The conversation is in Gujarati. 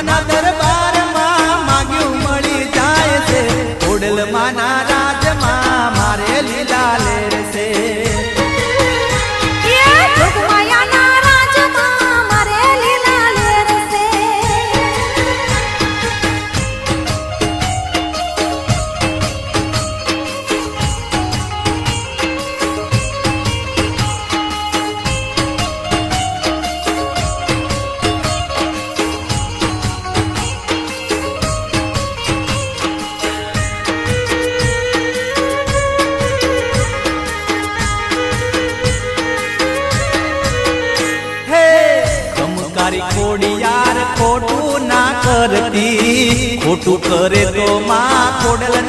માના દરબારમાં માગ્યું મળી જાય છે ખોડલ માના રાજમાં મારે લીલા લેર છે ખોડિયાર ખોટું ના કરતી ખોટું કરે તો માં ખોડલ